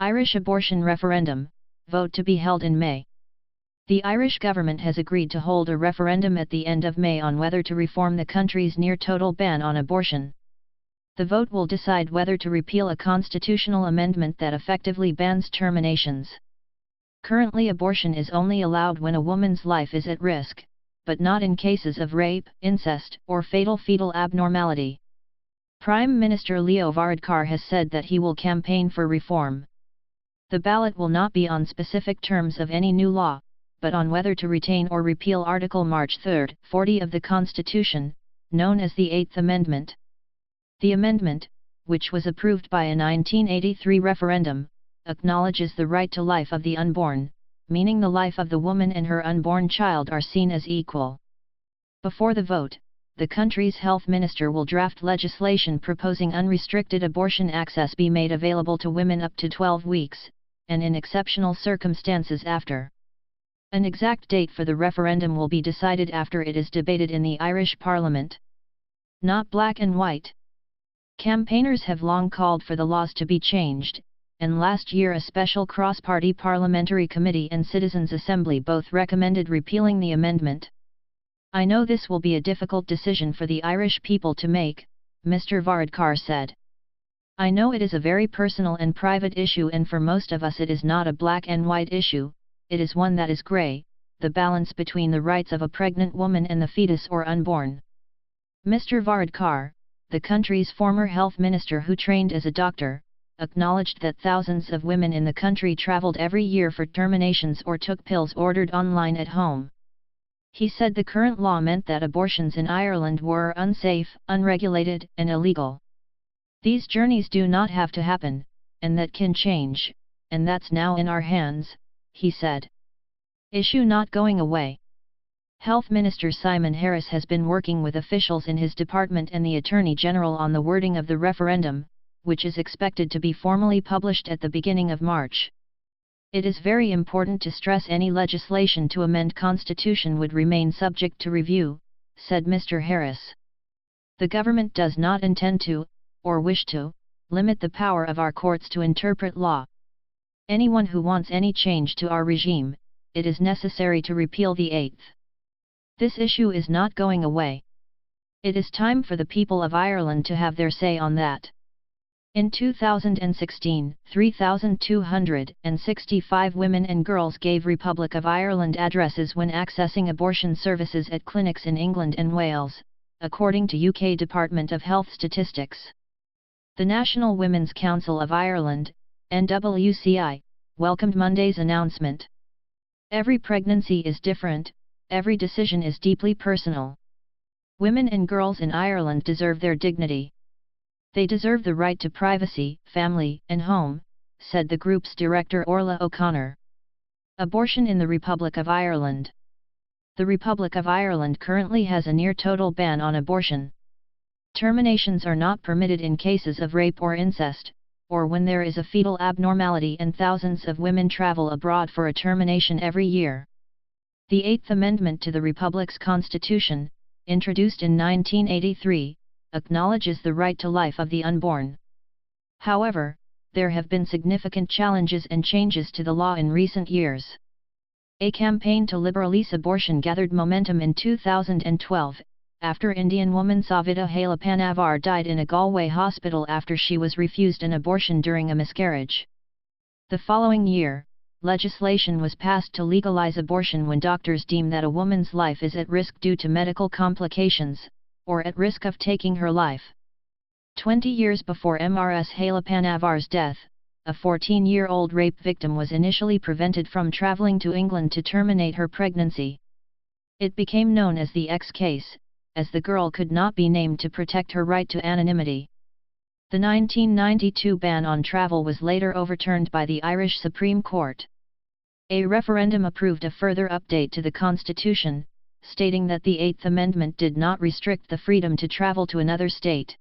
Irish abortion referendum, vote to be held in May. The Irish government has agreed to hold a referendum at the end of May on whether to reform the country's near-total ban on abortion. The vote will decide whether to repeal a constitutional amendment that effectively bans terminations. Currently, abortion is only allowed when a woman's life is at risk, but not in cases of rape, incest, or fatal fetal abnormality. Prime Minister Leo Varadkar has said that he will campaign for reform. The ballot will not be on specific terms of any new law, but on whether to retain or repeal Article March 3, 40 of the Constitution, known as the Eighth Amendment. The amendment, which was approved by a 1983 referendum, acknowledges the right to life of the unborn, meaning the life of the woman and her unborn child are seen as equal. Before the vote, the country's health minister will draft legislation proposing unrestricted abortion access be made available to women up to 12 weeks, and in exceptional circumstances after. An exact date for the referendum will be decided after it is debated in the Irish Parliament. Not black and white. Campaigners have long called for the laws to be changed, and last year a special cross-party parliamentary committee and Citizens' Assembly both recommended repealing the amendment. "I know this will be a difficult decision for the Irish people to make," Mr. Varadkar said. "I know it is a very personal and private issue, and for most of us it is not a black and white issue, it is one that is grey, the balance between the rights of a pregnant woman and the fetus or unborn." Mr. Varadkar, the country's former health minister who trained as a doctor, acknowledged that thousands of women in the country travelled every year for terminations or took pills ordered online at home. He said the current law meant that abortions in Ireland were unsafe, unregulated, and illegal. "These journeys do not have to happen, and that can change, and that's now in our hands," he said. Issue not going away. Health Minister Simon Harris has been working with officials in his department and the Attorney General on the wording of the referendum, which is expected to be formally published at the beginning of March. "It is very important to stress any legislation to amend Constitution would remain subject to review," said Mr. Harris. "The government does not intend to, or wish to, limit the power of our courts to interpret law. Anyone who wants any change to our regime, it is necessary to repeal the Eighth. This issue is not going away. It is time for the people of Ireland to have their say on that." In 2016, 3,265 women and girls gave Republic of Ireland addresses when accessing abortion services at clinics in England and Wales, according to UK Department of Health statistics. The National Women's Council of Ireland, NWCI, welcomed Monday's announcement. "Every pregnancy is different, every decision is deeply personal. Women and girls in Ireland deserve their dignity. They deserve the right to privacy, family, and home," said the group's director Orla O'Connor. Abortion in the Republic of Ireland. The Republic of Ireland currently has a near-total ban on abortion. Terminations are not permitted in cases of rape or incest, or when there is a fetal abnormality, and thousands of women travel abroad for a termination every year. The Eighth Amendment to the Republic's Constitution, introduced in 1983, acknowledges the right to life of the unborn. However, there have been significant challenges and changes to the law in recent years. A campaign to liberalise abortion gathered momentum in 2012, after Indian woman Savita Halapanavar died in a Galway hospital after she was refused an abortion during a miscarriage. The following year, legislation was passed to legalise abortion when doctors deem that a woman's life is at risk due to medical complications, or at risk of taking her life. 20 years before Ms. Halapanavar's death, a 14-year-old rape victim was initially prevented from travelling to England to terminate her pregnancy. It became known as the X case, as the girl could not be named to protect her right to anonymity. The 1992 ban on travel was later overturned by the Irish Supreme Court. A referendum approved a further update to the Constitution, stating that the Eighth Amendment did not restrict the freedom to travel to another state.